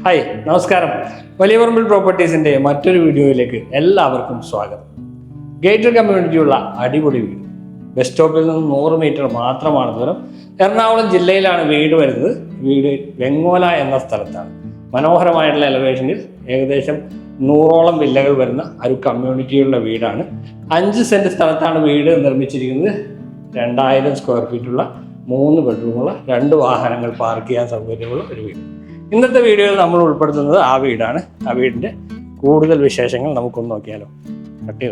Hi നമസ്കാരം. വലിയ പറമ്പിൽ പ്രോപ്പർട്ടീസിൻ്റെ മറ്റൊരു വീഡിയോയിലേക്ക് എല്ലാവർക്കും സ്വാഗതം. ഗേറ്റഡ് കമ്മ്യൂണിറ്റിയുള്ള അടിപൊളി വീട്. ബസ് സ്റ്റോപ്പിൽ നിന്ന് 100 മീറ്റർ മാത്രമാണ് ദൂരം. എറണാകുളം ജില്ലയിലാണ് വീട് വരുന്നത്. വീട് വെങ്ങോല എന്ന സ്ഥലത്താണ്. മനോഹരമായിട്ടുള്ള എലവേഷനിൽ ഏകദേശം 100ഓളം വില്ലകൾ വരുന്ന ഒരു കമ്മ്യൂണിറ്റിയുള്ള വീടാണ്. 5 സെൻറ്റ് സ്ഥലത്താണ് വീട് നിർമ്മിച്ചിരിക്കുന്നത്. 2000 സ്ക്വയർ ഫീറ്റുള്ള 3 ബെഡ്റൂമുള്ള 2 വാഹനങ്ങൾ പാർക്ക് ചെയ്യാൻ സൗകര്യമുള്ള ഒരു വീട്. ഇന്നത്തെ വീഡിയോയിൽ നമ്മൾ ഉൾപ്പെടുത്തുന്നത് ആ വീടാണ്. ആ വീടിൻ്റെ കൂടുതൽ വിശേഷങ്ങൾ നമുക്കൊന്ന് നോക്കിയാലോ. കട്ട്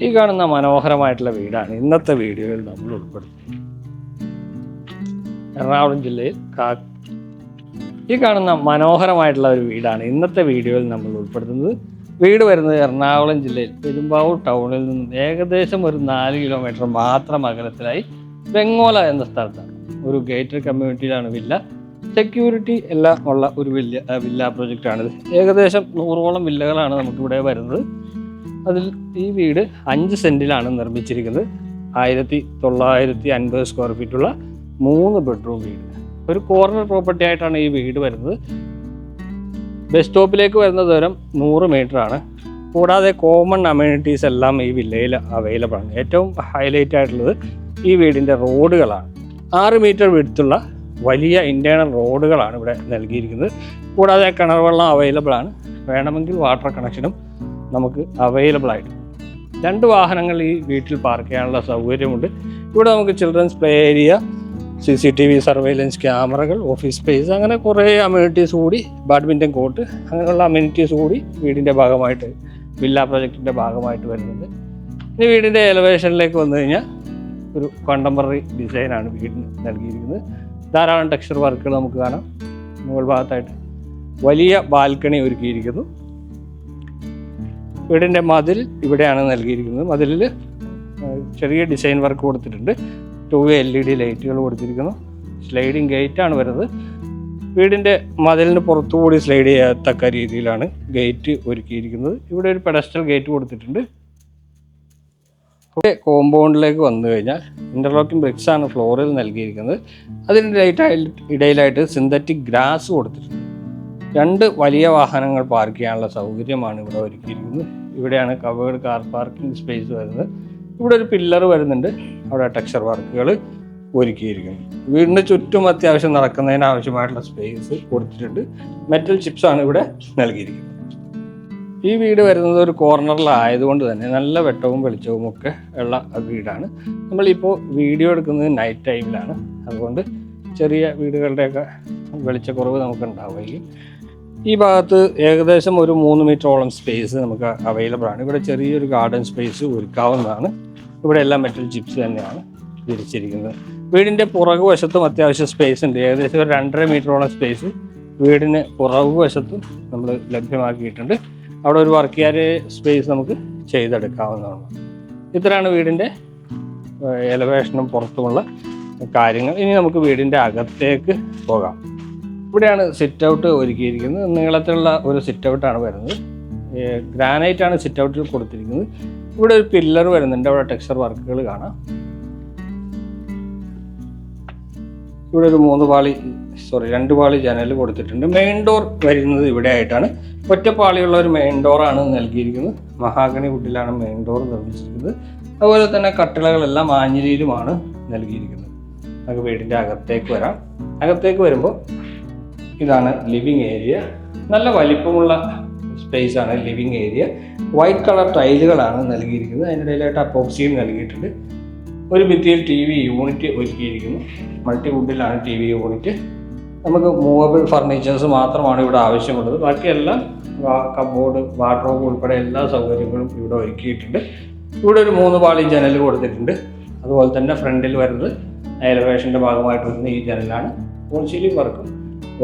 ഈ കാണുന്ന മനോഹരമായിട്ടുള്ള വീടാണ് ഇന്നത്തെ വീഡിയോയിൽ നമ്മൾ ഉൾപ്പെടുത്തുന്നത്. എറണാകുളം ജില്ലയിൽ ഈ കാണുന്ന മനോഹരമായിട്ടുള്ള ഒരു വീടാണ് ഇന്നത്തെ വീഡിയോയിൽ നമ്മൾ ഉൾപ്പെടുത്തുന്നത്. വീട് വരുന്നത് എറണാകുളം ജില്ലയിൽ പെരുമ്പാവൂർ ടൗണിൽ നിന്നും ഏകദേശം ഒരു 4 കിലോമീറ്റർ മാത്രം അകലത്തിലായി വെങ്ങോല എന്ന സ്ഥലത്താണ്. ഒരു ഗേറ്റഡ് കമ്മ്യൂണിറ്റിയിലാണ് വില്ല. സെക്യൂരിറ്റി എല്ലാം ഉള്ള ഒരു വില്ല പ്രൊജക്റ്റാണിത്. ഏകദേശം 100ഓളം വില്ലകളാണ് നമുക്കിവിടെ വരുന്നത്. അതിൽ ഈ വീട് 5 സെൻറ്റിലാണ് നിർമ്മിച്ചിരിക്കുന്നത്. 1950 സ്ക്വയർ ഫീറ്റുള്ള 3 ബെഡ്റൂം വീട്. ഒരു കോർണർ പ്രോപ്പർട്ടി ആയിട്ടാണ് ഈ വീട് വരുന്നത്. ബസ് സ്റ്റോപ്പിലേക്ക് വരുന്ന ദൂരം 100 മീറ്റർ ആണ്. കൂടാതെ കോമൺ അമ്യൂണിറ്റീസ് എല്ലാം ഈ വില്ലയിൽ അവൈലബിൾ ആണ്. ഏറ്റവും ഹൈലൈറ്റ് ആയിട്ടുള്ളത് ഈ വീടിൻ്റെ റോഡുകളാണ്. 6 മീറ്റർ വിഡ്ത്തുള്ള വലിയ ഇൻറ്റേർണൽ റോഡുകളാണ് ഇവിടെ നൽകിയിരിക്കുന്നത്. കൂടാതെ കിണർ വെള്ളം അവൈലബിൾ ആണ്. വേണമെങ്കിൽ വാട്ടർ കണക്ഷനും നമുക്ക് അവൈലബിൾ ആയിട്ട് 2 വാഹനങ്ങൾ ഈ വീട്ടിൽ പാർക്ക് ചെയ്യാനുള്ള സൗകര്യമുണ്ട്. ഇവിടെ നമുക്ക് children's play area, CCTV surveillance ക്യാമറകൾ, ഓഫീസ് സ്പേസ്, അങ്ങനെ കുറേ അമ്യൂണിറ്റീസ് കൂടി, ബാഡ്മിൻ്റൺ കോർട്ട്, അങ്ങനെയുള്ള അമ്യൂണിറ്റീസ് കൂടി വീടിൻ്റെ ഭാഗമായിട്ട് വില്ല പ്രൊജക്റ്റിൻ്റെ ഭാഗമായിട്ട് വരുന്നുണ്ട്. ഇനി വീടിൻ്റെ എലവേഷനിലേക്ക് വന്നു കഴിഞ്ഞാൽ ഒരു കണ്ടംപററി ഡിസൈനാണ് വീടിന് നൽകിയിരിക്കുന്നത്. ധാരാളം ടെക്സ്ചർ വർക്കുകൾ നമുക്ക് കാണാം. മുകൾ ഭാഗത്തായിട്ട് വലിയ ബാൽക്കണി ഒരുക്കിയിരിക്കുന്നു. വീടിൻ്റെ മതിൽ ഇവിടെയാണ് നൽകിയിരിക്കുന്നത്. മതിലിൽ ചെറിയ ഡിസൈൻ വർക്ക് കൊടുത്തിട്ടുണ്ട്. 2 LED ലൈറ്റുകൾ കൊടുത്തിരിക്കുന്നു. സ്ലൈഡിങ് ഗേറ്റാണ് വരുന്നത്. വീടിൻ്റെ മതിലിന് പുറത്തുകൂടി സ്ലൈഡ് ചെയ്യത്തക്ക രീതിയിലാണ് ഗേറ്റ് ഒരുക്കിയിരിക്കുന്നത്. ഇവിടെ ഒരു പെഡസ്റ്റൽ ഗേറ്റ് കൊടുത്തിട്ടുണ്ട്. കോമ്പൗണ്ടിലേക്ക് വന്നു കഴിഞ്ഞാൽ ഇൻ്റർലോക്കിംഗ് ബ്രിക്സ് ആണ് ഫ്ലോറിൽ നൽകിയിരിക്കുന്നത്. അതിൻ്റെ ഇടയിലായിട്ട് സിന്തറ്റിക് ഗ്രാസ് കൊടുത്തിട്ടുണ്ട്. 2 വലിയ വാഹനങ്ങൾ പാർക്ക് ചെയ്യാനുള്ള സൗകര്യമാണ് ഇവിടെ ഒരുക്കിയിരിക്കുന്നത്. ഇവിടെയാണ് കവേർഡ് കാർ പാർക്കിംഗ് സ്പേസ് വരുന്നത്. ഇവിടെ ഒരു പില്ലർ വരുന്നുണ്ട്. അവിടെ ടെക്സ്ചർ വർക്കുകൾ ഒരുക്കിയിരിക്കുന്നു. വീടിന് ചുറ്റും അത്യാവശ്യം നടക്കുന്നതിന് ആവശ്യമായിട്ടുള്ള സ്പേസ് കൊടുത്തിട്ടുണ്ട്. മെറ്റൽ ചിപ്സാണ് ഇവിടെ നൽകിയിരിക്കുന്നത്. ഈ വീട് വരുന്നത് ഒരു കോർണറിലായതുകൊണ്ട് തന്നെ നല്ല വെട്ടവും വെളിച്ചവും ഒക്കെ ഉള്ള വീടാണ്. നമ്മളിപ്പോൾ വീഡിയോ എടുക്കുന്നത് നൈറ്റ് ടൈമിലാണ്. അതുകൊണ്ട് ചെറിയ വീടുകളുടെയൊക്കെ വെളിച്ചക്കുറവ് നമുക്ക് ഉണ്ടാവുകയും ഈ ഭാഗത്ത് ഏകദേശം ഒരു 3 മീറ്ററോളം സ്പേസ് നമുക്ക് അവൈലബിൾ ആണ്. ഇവിടെ ചെറിയൊരു ഗാർഡൻ സ്പേസ് ഒരുക്കാവുന്നതാണ്. ഇവിടെ എല്ലാം മെറ്റൽ ചിപ്സ് തന്നെയാണ് തിരിച്ചിരിക്കുന്നത്. വീടിൻ്റെ പുറകുവശത്തും അത്യാവശ്യം സ്പേസ് ഉണ്ട്. ഏകദേശം ഒരു 2.5 മീറ്ററോളം സ്പേസ് വീടിന് പുറകുവശത്തും നമ്മൾ ലഭ്യമാക്കിയിട്ടുണ്ട്. അവിടെ ഒരു വർക്ക് ഏരിയ സ്പേസ് നമുക്ക് ചെയ്തെടുക്കാവുന്നതാണ്. ഇത്രയാണ് വീടിൻ്റെ എലവേഷനും പുറത്തുമുള്ള കാര്യങ്ങൾ. ഇനി നമുക്ക് വീടിൻ്റെ അകത്തേക്ക് പോകാം. ഇവിടെയാണ് സിറ്റ് ഔട്ട് ഒരുക്കിയിരിക്കുന്നത്. നീളത്തിലുള്ള ഒരു സിറ്റ് ഔട്ടാണ് വരുന്നത്. ഗ്രാനൈറ്റാണ് സിറ്റ് ഔട്ടിൽ കൊടുത്തിരിക്കുന്നത്. ഇവിടെ ഒരു പില്ലർ വരുന്നുണ്ട്. അവിടെ ടെക്സ്ചർ വർക്കുകൾ കാണാം. ഇവിടെ ഒരു 2 പാളി ജനൽ കൊടുത്തിട്ടുണ്ട്. മെയിൻ ഡോർ വരുന്നത് ഇവിടെ ആയിട്ടാണ്. ഒറ്റപ്പാളിയുള്ള ഒരു മെയിൻ ഡോറാണ് നൽകിയിരിക്കുന്നത്. മഹാഗണി വുഡിലാണ് മെയിൻ ഡോർ നിർമ്മിച്ചിരിക്കുന്നത്. അതുപോലെ തന്നെ കട്ടിളകളെല്ലാം ആഞ്ഞിലിയിലുമാണ് നൽകിയിരിക്കുന്നത്. നമുക്ക് വീടിൻ്റെ അകത്തേക്ക് വരാം. അകത്തേക്ക് വരുമ്പോൾ ഇതാണ് ലിവിങ് ഏരിയ. നല്ല വലിപ്പമുള്ള സ്പേസാണ് ലിവിങ് ഏരിയ. വൈറ്റ് കളർ ടൈലുകളാണ് നൽകിയിരിക്കുന്നത്. അതിനിടയിലായിട്ട് അപ്പോക്സിയും നൽകിയിട്ടുണ്ട്. ഒരു ഭിത്തിയിൽ TV യൂണിറ്റ് ഒരുക്കിയിരിക്കുന്നു. മൾട്ടി വുഡിലാണ് TV യൂണിറ്റ്. നമുക്ക് മൂവബിൾ ഫർണിച്ചേഴ്സ് മാത്രമാണ് ഇവിടെ ആവശ്യമുള്ളത്. ബാക്കിയെല്ലാം കബോർഡ്, വാർഡ്രോബ് ഉൾപ്പെടെ എല്ലാ സൗകര്യങ്ങളും ഇവിടെ ഒരുക്കിയിട്ടുണ്ട്. ഇവിടെ ഒരു 3 പാളി ജനൽ കൊടുത്തിട്ടുണ്ട്. അതുപോലെ തന്നെ ഫ്രണ്ടിൽ വരുന്നത് എലവേഷൻ്റെ ഭാഗമായിട്ട് വരുന്ന ഈ ജനലാണ്. ഫോൾ സീലിംഗ് വർക്കും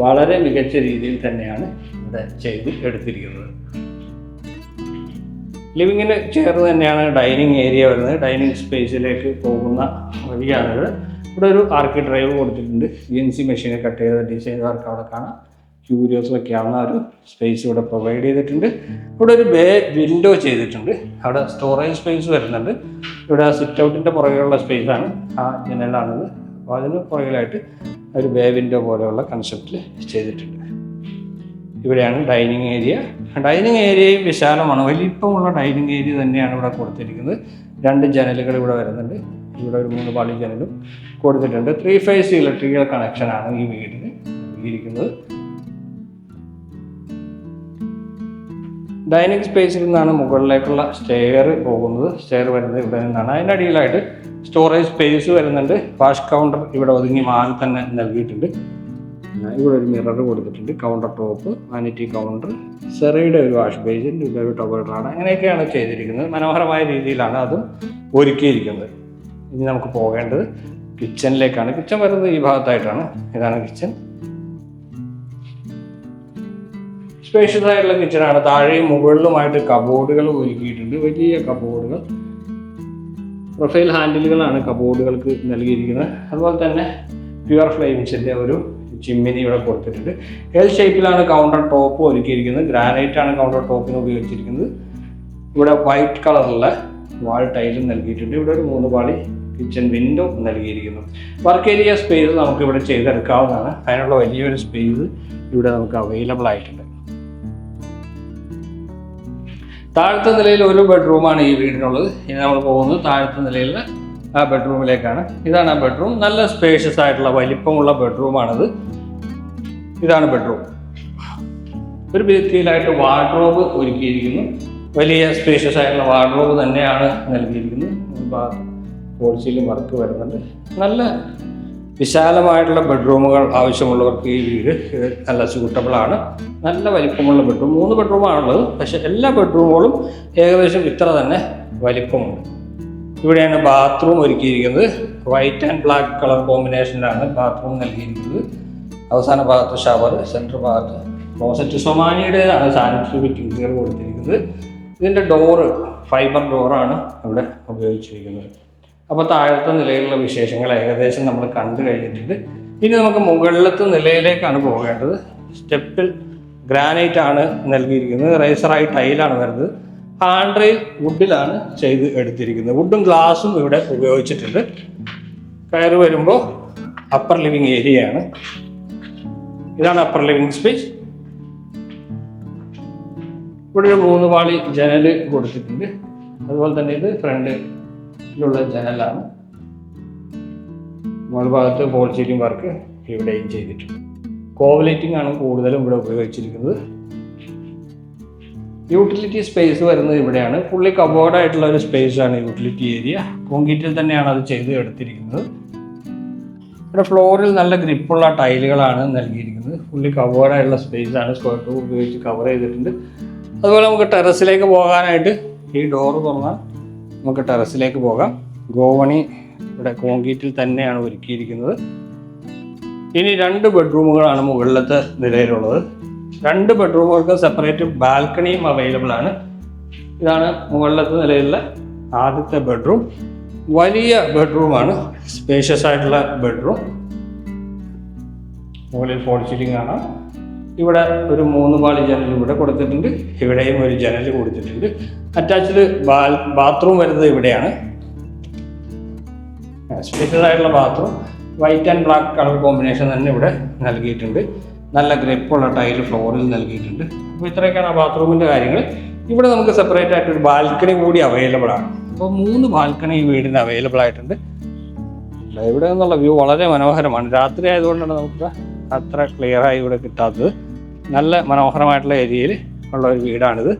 വളരെ മികച്ച രീതിയിൽ തന്നെയാണ് ഇവിടെ ചെയ്ത് എടുത്തിരിക്കുന്നത്. ലിവിങ്ങിന് ചേർന്ന് തന്നെയാണ് ഡൈനിങ് ഏരിയ വരുന്നത്. ഡൈനിങ് സ്പേസിലേക്ക് പോകുന്ന വഴിയാണിത്. ഇവിടെ ഒരു ആർക്കി ഡ്രൈവ് കൊടുത്തിട്ടുണ്ട്. CNC മെഷീനെ കട്ട് ചെയ്ത ഡിസൈൻ വർക്ക് അവിടെ കാണാം. ക്യൂരിയോസ് വയ്ക്കാവുന്ന ഒരു സ്പേസ് ഇവിടെ പ്രൊവൈഡ് ചെയ്തിട്ടുണ്ട്. ഇവിടെ ഒരു ബേ വിൻഡോ ചെയ്തിട്ടുണ്ട്. അവിടെ സ്റ്റോറേജ് സ്പേസ് വരുന്നുണ്ട്. ഇവിടെ സിറ്റ് ഔട്ടിൻ്റെ പുറകെയുള്ള സ്പേസാണ്. ആ ജനലാണിത്. അപ്പോൾ അതിന് പുറകിലായിട്ട് ഒരു ബേ വിൻഡോ പോലെയുള്ള കൺസെപ്റ്റിൽ ചെയ്തിട്ടുണ്ട്. ഇവിടെയാണ് ഡൈനിങ് ഏരിയ. ഡൈനിങ് ഏരിയയും വിശാലമാണ്, വലിപ്പമുള്ള ഡൈനിങ് ഏരിയ തന്നെയാണ് ഇവിടെ കൊടുത്തിരിക്കുന്നത്. 2 ജനലുകൾ ഇവിടെ വരുന്നുണ്ട്. ഇവിടെ ഒരു 3 പാളി ജനലും കൊടുത്തിട്ടുണ്ട്. 3 ഫേസ് ഇലക്ട്രിക്കൽ കണക്ഷനാണ് ഈ വീടിന് നൽകിയിരിക്കുന്നത്. ഡൈനിങ് സ്പേസിൽ നിന്നാണ് മുകളിലേക്കുള്ള സ്റ്റെയർ പോകുന്നത്. സ്റ്റെയർ വരുന്നത് ഇവിടെ നിന്നാണ്. അതിൻ്റെ അടിയിലായിട്ട് സ്റ്റോറേജ് സ്പേസ് വരുന്നുണ്ട്. വാഷ് കൗണ്ടർ ഇവിടെ ഒതുങ്ങി മാറി തന്നെ നൽകിയിട്ടുണ്ട്. ഇവിടെ ഒരു മിറർ കൊടുത്തിട്ടുണ്ട്. കൗണ്ടർ ടോപ്പ്, വാനിറ്റി കൗണ്ടർ, സെറയുടെ ഒരു വാഷ് ബേസിൻ, ഇവിടെ ഒരു ടവറാണ്. അങ്ങനെയൊക്കെയാണ് ചെയ്തിരിക്കുന്നത്. മനോഹരമായ രീതിയിലാണ് അതും ഒരുക്കിയിരിക്കുന്നത്. ഇനി നമുക്ക് പോകേണ്ടത് കിച്ചണിലേക്കാണ്. കിച്ചൺ വരുന്നത് ഈ ഭാഗത്തായിട്ടാണ്. ഇതാണ് കിച്ചൺ. സ്പേഷ്യസ് ആയിട്ടുള്ള കിച്ചണാണ്. താഴെയും മുകളിലുമായിട്ട് കബോർഡുകൾ ഒരുക്കിയിട്ടുണ്ട്. വലിയ കബോർഡുകൾ, പ്രൊഫൈൽ ഹാൻഡിലുകളാണ് കബോർഡുകൾക്ക് നൽകിയിരിക്കുന്നത്. അതുപോലെ തന്നെ പ്യുവർ ഫ്ലെയിംസിൻ്റെ ഒരു ചിമ്മിനി ഇവിടെ കൊടുത്തിട്ടുണ്ട്. എൽ ഷേപ്പിലാണ് കൗണ്ടർ ടോപ്പ് ഒരുക്കിയിരിക്കുന്നത്. ഗ്രാനൈറ്റ് ആണ് കൗണ്ടർ ടോപ്പിന് ഉപയോഗിച്ചിരിക്കുന്നത്. ഇവിടെ വൈറ്റ് കളറുള്ള വാൾ ടൈലും നൽകിയിട്ടുണ്ട്. ഇവിടെ ഒരു 3 പാളി കിച്ചൺ വിൻഡോ നൽകിയിരിക്കുന്നു. വർക്ക് ഏരിയ സ്പേസ് നമുക്ക് ഇവിടെ ചെയ്തെടുക്കാവുന്നതാണ്. അതിനുള്ള വലിയൊരു സ്പേസ് ഇവിടെ നമുക്ക് അവൈലബിൾ ആയിട്ടുണ്ട്. താഴത്തെ നിലയിൽ ഒരു ബെഡ്റൂമാണ് ഈ വീടിനുള്ളത്. ഇനി നമ്മൾ പോകുന്നത് താഴത്തെ നിലയിലുള്ള ആ ബെഡ്റൂമിലേക്കാണ്. ഇതാണ് ആ ബെഡ്റൂം. നല്ല സ്പേഷ്യസ് ആയിട്ടുള്ള വലിപ്പമുള്ള ബെഡ്റൂമാണിത്. ഇതാണ് ബെഡ്റൂം. ഒരു ഭിത്തിയിലായിട്ട് വാർഡ്രോബ് ഒരുക്കിയിരിക്കുന്നു. വലിയ സ്പേഷ്യസ് ആയിട്ടുള്ള വാർഡ്രോബ് തന്നെയാണ് നൽകിയിരിക്കുന്നത്. ഫോൾ സീലിംഗ് വർക്ക് വരുന്നുണ്ട്. നല്ല വിശാലമായിട്ടുള്ള ബെഡ്റൂമുകൾ ആവശ്യമുള്ളവർക്ക് ഈ വീട് നല്ല സ്യൂട്ടബിൾ ആണ്. നല്ല വലിപ്പമുള്ള ബെഡ്റൂം. 3 ബെഡ്റൂമാണുള്ളത്. പക്ഷേ എല്ലാ ബെഡ്റൂമുകളും ഏകദേശം ഇത്ര തന്നെ വലിപ്പമുണ്ട്. ഇവിടെയാണ് ബാത്റൂം ഒരുക്കിയിരിക്കുന്നത്. വൈറ്റ് ആൻഡ് ബ്ലാക്ക് കളർ കോമ്പിനേഷനിലാണ് ബാത്റൂം നൽകിയിരിക്കുന്നത്. അവസാന ഭാഗത്ത് ഷവർ, സെൻട്രൽ ഭാഗത്ത് ക്ലോസറ്റ്. സൊമാനിയുടേതാണ് സാനിറ്ററി ഫിറ്റിംഗ്സുകൾ കൊടുത്തിരിക്കുന്നത്. ഇതിൻ്റെ ഡോറ് ഫൈബർ ഡോറാണ് ഇവിടെ ഉപയോഗിച്ചിരിക്കുന്നത്. അപ്പോൾ താഴത്തെ നിലയിലുള്ള വിശേഷങ്ങൾ ഏകദേശം നമ്മൾ കണ്ടു കഴിഞ്ഞിട്ടുണ്ട്. ഇനി നമുക്ക് മുകളിലത്തെ നിലയിലേക്കാണ് പോകേണ്ടത്. സ്റ്റെപ്പിൽ ഗ്രാനൈറ്റ് ആണ് നൽകിയിരിക്കുന്നത്. റൈസറായി ടൈലാണ് വരുന്നത്. ഹാൻഡ് റെയിൽ വുഡിലാണ് ചെയ്ത് എടുത്തിരിക്കുന്നത്. വുഡും ഗ്ലാസും ഇവിടെ ഉപയോഗിച്ചിട്ടുണ്ട്. കയറി വരുമ്പോൾ അപ്പർ ലിവിങ് ഏരിയയാണ്. ഇതാണ് അപ്പർ ലിവിങ് സ്പേസ്. ഇവിടെ ഒരു 3 പാളി ജനൽ കൊടുത്തിട്ടുണ്ട്. അതുപോലെ തന്നെ ഇത് ഫ്രണ്ടിലുള്ള ജനലാണ്. മുകൾ ഭാഗത്ത് ഫോൾ സീലിംഗ് വർക്ക് ഇവിടെയും ചെയ്തിട്ടുണ്ട്. കോവലേറ്റിംഗ് ആണ് കൂടുതലും ഇവിടെ ഉപയോഗിച്ചിരിക്കുന്നത്. യൂട്ടിലിറ്റി സ്പേസ് വരുന്നത് ഇവിടെയാണ്. ഫുള്ളി കബോർഡ് ആയിട്ടുള്ള ഒരു സ്പേസ് ആണ് യൂട്ടിലിറ്റി ഏരിയ. കോൺക്രീറ്റിൽ തന്നെയാണ് അത് ചെയ്ത് എടുത്തിരിക്കുന്നത്. ഇവിടെ ഫ്ലോറിൽ നല്ല ഗ്രിപ്പുള്ള ടൈലുകളാണ് നൽകിയിരിക്കുന്നത്. ഫുള്ളി കബോർഡ് ആയിട്ടുള്ള സ്പേസ് ആണ്. സ്ക്വയർ ട്യൂബ് ഉപയോഗിച്ച് കവർ ചെയ്തിട്ടുണ്ട്. അതുപോലെ നമുക്ക് ടെറസിലേക്ക് പോകാനായിട്ട് ഈ ഡോറ് തുറന്നാൽ നമുക്ക് ടെറസിലേക്ക് പോകാം. ഗോവണി ഇവിടെ കോൺക്രീറ്റിൽ തന്നെയാണ് ഒരുക്കിയിരിക്കുന്നത്. ഇനി 2 ബെഡ്റൂമുകളാണ് മുകളിലത്തെ നിലയിലുള്ളത്. 2 ബെഡ്റൂമുകൾക്ക് സെപ്പറേറ്റ് ബാൽക്കണിയും അവൈലബിൾ ആണ്. ഇതാണ് മുകളിലത്തെ നിലയിലുള്ള ആദ്യത്തെ ബെഡ്റൂം. വലിയ ബെഡ്റൂമാണ്. സ്പേഷ്യസ് ആയിട്ടുള്ള ബെഡ്റൂം. മുകളിൽ ഫോൾ സീലിംഗ് ആണ്. ഇവിടെ ഒരു 3 പാളി ജനൽ ഇവിടെ കൊടുത്തിട്ടുണ്ട്. ഇവിടെയും ഒരു ജനൽ കൊടുത്തിട്ടുണ്ട്. അറ്റാച്ച്ഡ് ബാത്റൂം വരുന്നത് ഇവിടെയാണ്. സ്പേഷ്യസ് ആയിട്ടുള്ള bathroom. White and black colour combination തന്നെ ഇവിടെ നൽകിയിട്ടുണ്ട്. നല്ല ഗ്രിപ്പുള്ള ടൈൽ ഫ്ലോറിൽ നൽകിയിട്ടുണ്ട്. അപ്പോൾ ഇത്രയൊക്കെയാണ് ആ ബാത്റൂമിൻ്റെ കാര്യങ്ങൾ. ഇവിടെ നമുക്ക് സെപ്പറേറ്റ് ആയിട്ടൊരു ബാൽക്കണി കൂടി അവൈലബിൾ ആണ്. അപ്പോൾ 3 ബാൽക്കണി ഈ വീടിന് അവൈലബിൾ ആയിട്ടുണ്ട്. ഇവിടെ നിന്നുള്ള വ്യൂ വളരെ മനോഹരമാണ്. രാത്രി ആയതുകൊണ്ടാണ് നമുക്ക് അത്ര ക്ലിയറായി ഇവിടെ കിട്ടാത്തത്. നല്ല മനോഹരമായിട്ടുള്ള ഏരിയയിൽ ഉള്ള ഒരു വീടാണിത്.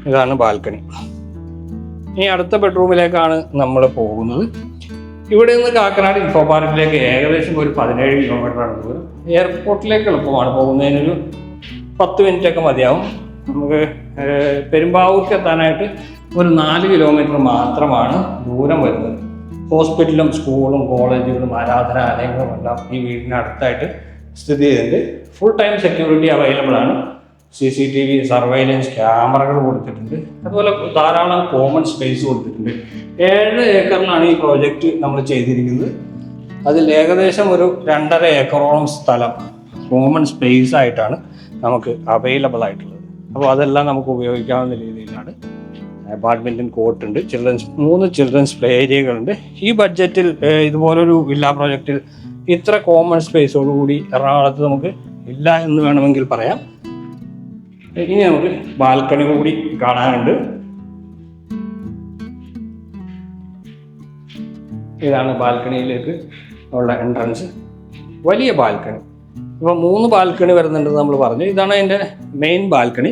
ഇതാണ് ബാൽക്കണി. ഇനി അടുത്ത ബെഡ്റൂമിലേക്കാണ് നമ്മൾ പോകുന്നത്. ഇവിടെ നിന്ന് കാക്കനാട് ഇൻഫോ പാർക്കിലേക്ക് ഏകദേശം ഒരു 17 കിലോമീറ്ററാണ് ദൂരം. എയർപോർട്ടിലേക്ക് എളുപ്പമാണ്. പോകുന്നതിനൊരു 10 മിനിറ്റൊക്കെ മതിയാവും. നമുക്ക് പെരുമ്പാവൂർക്ക് എത്താനായിട്ട് ഒരു 4 കിലോമീറ്റർ മാത്രമാണ് ദൂരം വരുന്നത്. ഹോസ്പിറ്റലും സ്കൂളും കോളേജുകളും ആരാധനാലയങ്ങളും എല്ലാം ഈ വീടിനടുത്തായിട്ട് സ്ഥിതി ചെയ്തിട്ടുണ്ട്. ഫുൾ ടൈം സെക്യൂരിറ്റി അവൈലബിൾ ആണ്. CCTV സർവൈലൻസ് ക്യാമറകൾ കൊടുത്തിട്ടുണ്ട്. അതുപോലെ ധാരാളം കോമൺ സ്പേസ് കൊടുത്തിട്ടുണ്ട്. 7 ഏക്കറിലാണ് ഈ പ്രോജക്റ്റ് നമ്മൾ ചെയ്തിരിക്കുന്നത്. അതിൽ ഏകദേശം ഒരു 2.5 ഏക്കറോളം സ്ഥലം കോമൺ സ്പേസ് ആയിട്ടാണ് നമുക്ക് അവൈലബിൾ ആയിട്ടുള്ളത്. അപ്പോൾ അതെല്ലാം നമുക്ക് ഉപയോഗിക്കാവുന്ന രീതിയിലാണ്. ബാഡ്മിൻ്റൺ കോർട്ട് ഉണ്ട്. 3 ചിൽഡ്രൻസ് പ്ലേ ഏരിയകളുണ്ട്. ഈ ബഡ്ജറ്റിൽ ഇതുപോലൊരു വില്ല പ്രോജക്റ്റിൽ ഇത്ര കോമൺ സ്പേസോടുകൂടി എറണാകുളത്ത് നമുക്ക് ഇല്ല എന്ന് വേണമെങ്കിൽ പറയാം. ഇനി നമുക്ക് ബാൽക്കണി കൂടി കാണാനുണ്ട്. ഇതാണ് ബാൽക്കണിയിലേക്ക് ഉള്ള എൻട്രൻസ്. വലിയ ബാൽക്കണി. ഇപ്പോൾ 3 ബാൽക്കണി വരുന്നുണ്ടെന്ന് നമ്മൾ പറഞ്ഞു. ഇതാണ് അതിൻ്റെ മെയിൻ ബാൽക്കണി.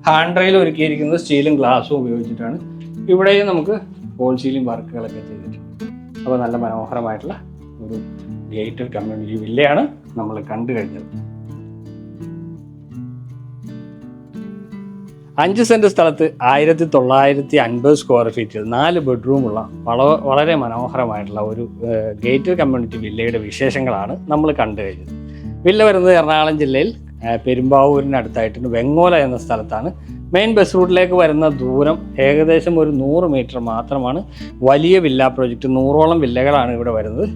ഹാൻഡ് റെയിൽ ഒരുക്കിയിരിക്കുന്നത് സ്റ്റീലും ഗ്ലാസും ഉപയോഗിച്ചിട്ടാണ്. ഇവിടെയും നമുക്ക് ഫോൾ സീലിംഗ് വർക്കുകളൊക്കെ ചെയ്തിട്ടുണ്ട്. അപ്പോൾ നല്ല മനോഹരമായിട്ടുള്ള ഒരു ഗേറ്റഡ് കമ്മ്യൂണിറ്റി വില്ലയാണ് നമ്മൾ കണ്ടു കഴിഞ്ഞത്. 5 സെൻറ്റ് സ്ഥലത്ത് 1950 സ്ക്വയർ ഫീറ്റിൽ 4 ബെഡ്റൂമുള്ള വളരെ മനോഹരമായിട്ടുള്ള ഒരു ഗേറ്റഡ് കമ്മ്യൂണിറ്റി വില്ലയുടെ വിശേഷങ്ങളാണ് നമ്മൾ കണ്ടു കഴിഞ്ഞത്. വില്ല വരുന്നത് എറണാകുളം ജില്ലയിൽ പെരുമ്പാവൂരിനടുത്തായിട്ട് വെങ്ങോല എന്ന സ്ഥലത്താണ്. മെയിൻ ബസ് റൂട്ടിലേക്ക് വരുന്ന ദൂരം ഏകദേശം ഒരു 100 മീറ്റർ മാത്രമാണ്. വലിയ വില്ല പ്രോജക്റ്റ്, 100ഓളം വില്ലകളാണ് ഇവിടെ വരുന്നത്.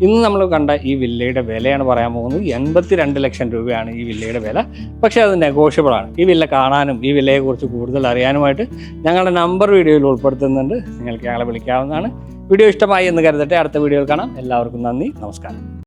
ഇന്ന് നമ്മൾ കണ്ട ഈ വില്ലയുടെ വിലയാണ് പറയാൻ പോകുന്നത്. 82 ലക്ഷം രൂപയാണ് ഈ വില്ലയുടെ വില. പക്ഷേ അത് നെഗോഷ്യബിൾ ആണ്. ഈ വില്ല കാണാനും ഈ വില്ലയെക്കുറിച്ച് കൂടുതൽ അറിയാനുമായിട്ട് ഞങ്ങളുടെ നമ്പർ വീഡിയോയിൽ ഉൾപ്പെടുത്തുന്നുണ്ട്. നിങ്ങൾക്ക് ഞങ്ങളെ വിളിക്കാവുന്നതാണ്. വീഡിയോ ഇഷ്ടമായി എന്ന് കരുതട്ടെ. അടുത്ത വീഡിയോയിൽ കാണാം. എല്ലാവർക്കും നന്ദി, നമസ്കാരം.